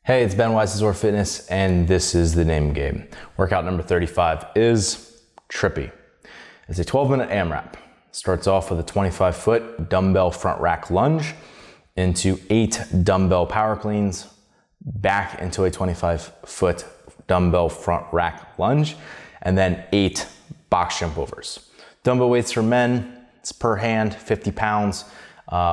Hey, it's Ben Wise of ZOAR Fitness, and this is the name game. Workout number 35 is Trippy. It's a 12-minute AMRAP. Starts off with a 25-foot dumbbell front rack lunge into 8 dumbbell power cleans, back into a 25-foot dumbbell front rack lunge, and then 8 box jump overs. Dumbbell weights for men, it's per hand, 50 pounds,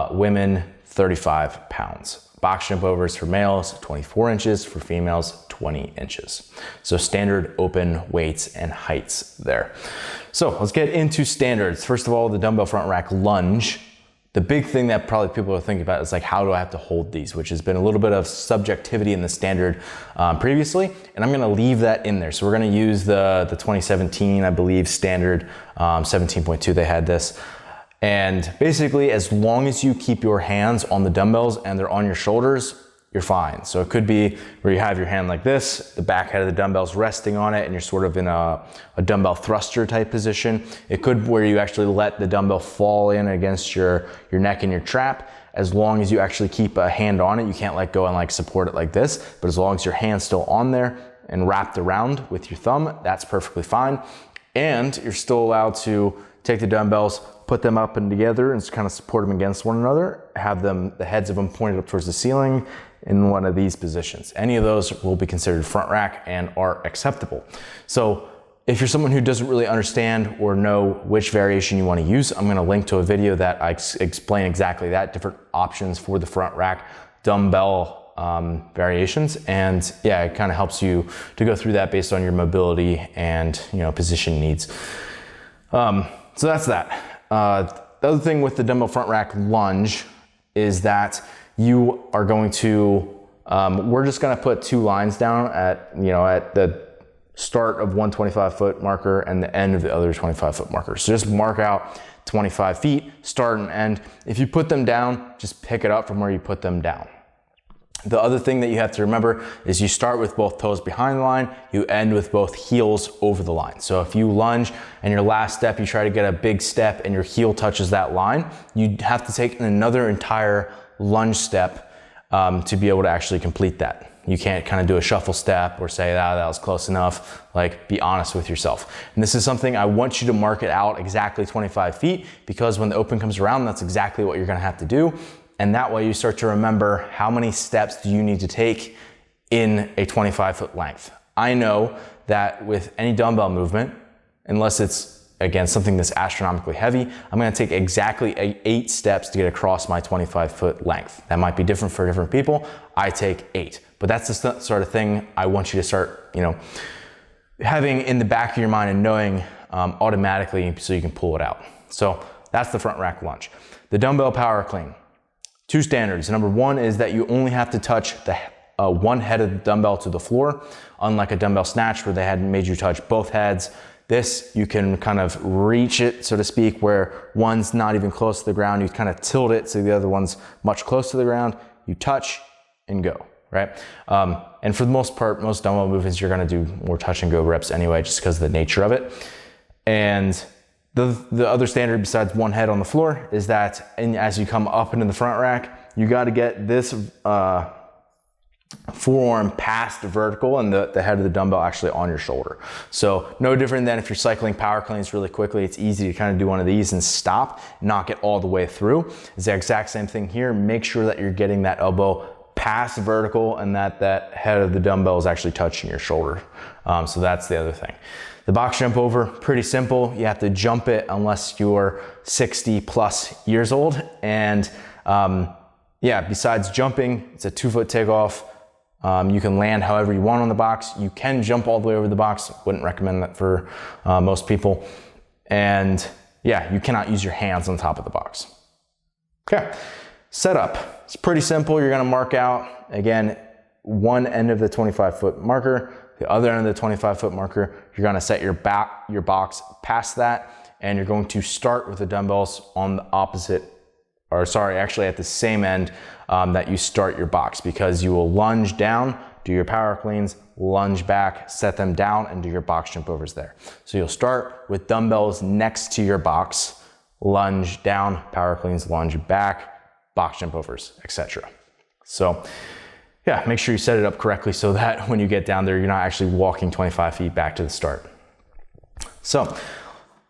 women, 35 pounds. Box jump overs for males, 24 inches, for females, 20 inches. So standard open weights and heights there. So let's get into standards. First of all, the dumbbell front rack lunge. The big thing that probably people are thinking about is like, how do I have to hold these? Which has been a little bit of subjectivity in the standard previously, and I'm gonna leave that in there. So we're gonna use the 2017, I believe, standard 17.2, they had this. And basically, as long as you keep your hands on the dumbbells and they're on your shoulders, you're fine. So it could be where you have your hand like this, the back head of the dumbbell's resting on it, and you're sort of in a dumbbell thruster type position. It could be where you actually let the dumbbell fall in against your neck and your trap. As long as you actually keep a hand on it, you can't let go and like support it like this, but as long as your hand's still on there and wrapped around with your thumb, that's perfectly fine. And you're still allowed to take the dumbbells, put them up and together and kind of support them against one another, have them, the heads of them pointed up towards the ceiling in one of these positions. Any of those will be considered front rack and are acceptable. So if you're someone who doesn't really understand or know which variation you want to use, I'm going to link to a video that I explain exactly that, different options for the front rack dumbbell variations. And yeah, it kind of helps you to go through that based on your mobility and, you know, position needs. So that's that. The other thing with the dumbbell front rack lunge is that you are going to, we're just gonna put 2 lines down at the start of one 25-foot marker and the end of the other 25-foot marker. So just mark out 25 feet, start and end. If you put them down, just pick it up from where you put them down. The other thing that you have to remember is you start with both toes behind the line, you end with both heels over the line. So if you lunge and your last step, you try to get a big step and your heel touches that line, you have to take another entire lunge step to be able to actually complete that. You can't kind of do a shuffle step or say, ah, that was close enough. Like, be honest with yourself. And this is something I want you to mark it out exactly 25 feet, because when the open comes around, that's exactly what you're gonna have to do. And that way you start to remember how many steps do you need to take in a 25-foot length. I know that with any dumbbell movement, unless it's, again, something that's astronomically heavy, I'm gonna take exactly 8 steps to get across my 25-foot length. That might be different for different people. I take 8, but that's the sort of thing I want you to start, having in the back of your mind and knowing automatically so you can pull it out. So that's the front rack lunge. The dumbbell power clean. 2 standards. Number 1 is that you only have to touch the one head of the dumbbell to the floor, unlike a dumbbell snatch where they had made you touch both heads. This, you can kind of reach it, so to speak, where one's not even close to the ground. You kind of tilt it so the other one's much close to the ground. You touch and go, right? And for the most part, most dumbbell movements, you're gonna do more touch and go reps anyway, just because of the nature of it. And the other standard besides one head on the floor is that, and as you come up into the front rack, you got to get this forearm past vertical and the head of the dumbbell actually on your shoulder. So no different than if you're cycling power cleans really quickly. It's easy to kind of do one of these and stop, not get all the way through. It's the exact same thing here. Make sure that you're getting that elbow past vertical and that head of the dumbbell is actually touching your shoulder. So that's the other thing. The box jump over, pretty simple. You have to jump it unless you're 60 plus years old. And yeah, besides jumping, it's a 2-foot takeoff. You can land however you want on the box. You can jump all the way over the box. Wouldn't recommend that for most people. And yeah, you cannot use your hands on top of the box. Okay, setup. It's pretty simple. You're gonna mark out, again, one end of the 25-foot marker, the other end of the 25-foot marker. You're gonna set your box past that, and you're going to start with the dumbbells on the opposite, or sorry, actually at the same end that you start your box, because you will lunge down, do your power cleans, lunge back, set them down, and do your box jump overs there. So you'll start with dumbbells next to your box, lunge down, power cleans, lunge back, box jump overs, etc. So yeah, make sure you set it up correctly so that when you get down there, you're not actually walking 25 feet back to the start. So,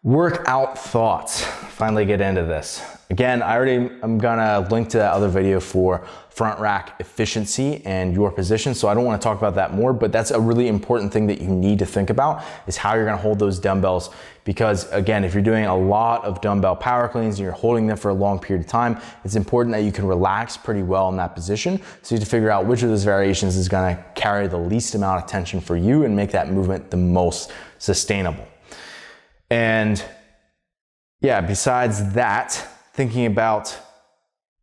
workout thoughts. Finally get into this. Again, I'm gonna link to that other video for front rack efficiency and your position, so I don't wanna talk about that more, but that's a really important thing that you need to think about is how you're gonna hold those dumbbells, because again, if you're doing a lot of dumbbell power cleans and you're holding them for a long period of time, it's important that you can relax pretty well in that position, so you have to figure out which of those variations is gonna carry the least amount of tension for you and make that movement the most sustainable. And yeah, besides that, thinking about,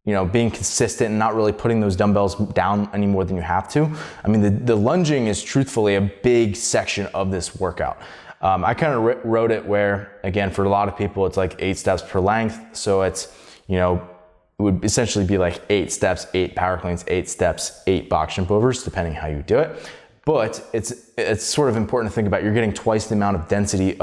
you know, being consistent and not really putting those dumbbells down any more than you have to. I mean, the lunging is truthfully a big section of this workout. I kind of wrote it where, again, for a lot of people, it's like 8 steps per length. So it's, you know, it would essentially be like 8 steps, 8 power cleans, 8 steps, 8 box jump overs, depending how you do it. But it's sort of important to think about, you're getting twice the amount of density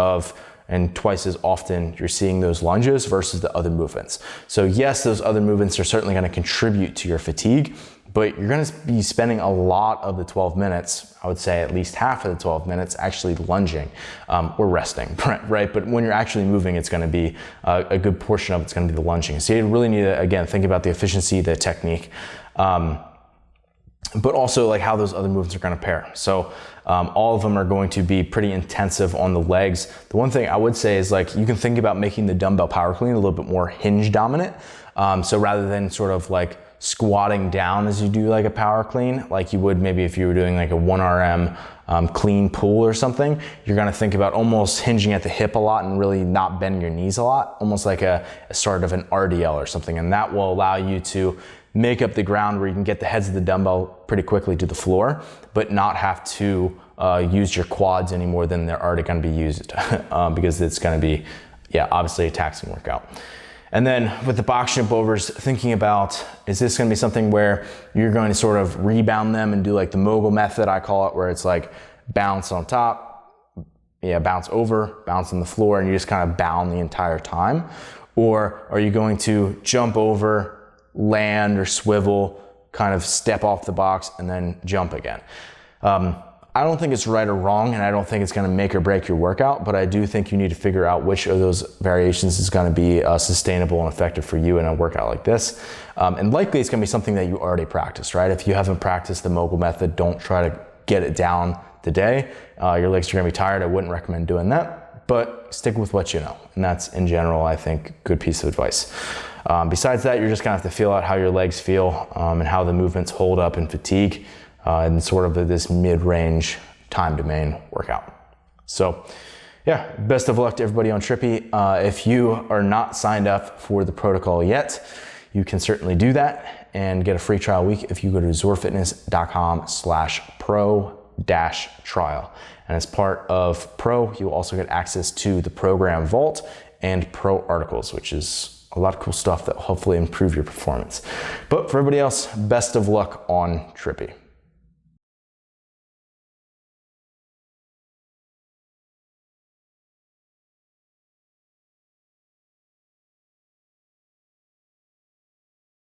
and twice as often you're seeing those lunges versus the other movements. So yes, those other movements are certainly gonna contribute to your fatigue, but you're gonna be spending a lot of the 12 minutes, I would say at least half of the 12 minutes actually lunging or resting, right? But when you're actually moving, it's gonna be a good portion of it's gonna be the lunging. So you really need to, again, think about the efficiency, the technique, but also like how those other movements are gonna pair. So all of them are going to be pretty intensive on the legs. The one thing I would say is like, you can think about making the dumbbell power clean a little bit more hinge dominant. So rather than sort of like squatting down as you do like a power clean, like you would maybe if you were doing like a 1 RM clean pull or something, you're gonna think about almost hinging at the hip a lot and really not bending your knees a lot, almost like a sort of an RDL or something. And that will allow you to make up the ground where you can get the heads of the dumbbell pretty quickly to the floor, but not have to use your quads any more than they're already gonna be used because it's gonna be, yeah, obviously a taxing workout. And then with the box jump overs, thinking about, is this gonna be something where you're going to sort of rebound them and do like the mogul method, I call it, where it's like bounce on top, yeah, bounce over, bounce on the floor, and you just kind of bound the entire time? Or are you going to jump over, land or swivel, kind of step off the box and then jump again? I don't think it's right or wrong, and I don't think it's gonna make or break your workout, but I do think you need to figure out which of those variations is gonna be sustainable and effective for you in a workout like this. And likely it's gonna be something that you already practiced, right? If you haven't practiced the mogul method, don't try to get it down today. Your legs are gonna be tired. I wouldn't recommend doing that, but stick with what you know. And that's, in general, I think, a good piece of advice. Besides that, you're just gonna have to feel out how your legs feel and how the movements hold up in fatigue and sort of this mid-range time domain workout. So yeah, best of luck to everybody on Trippy. If you are not signed up for the protocol yet, you can certainly do that and get a free trial week if you go to zoarfitness.com/pro-trial. And as part of Pro, you'll also get access to the program Vault and Pro articles, which is a lot of cool stuff that will hopefully improve your performance. But for everybody else, best of luck on Trippy.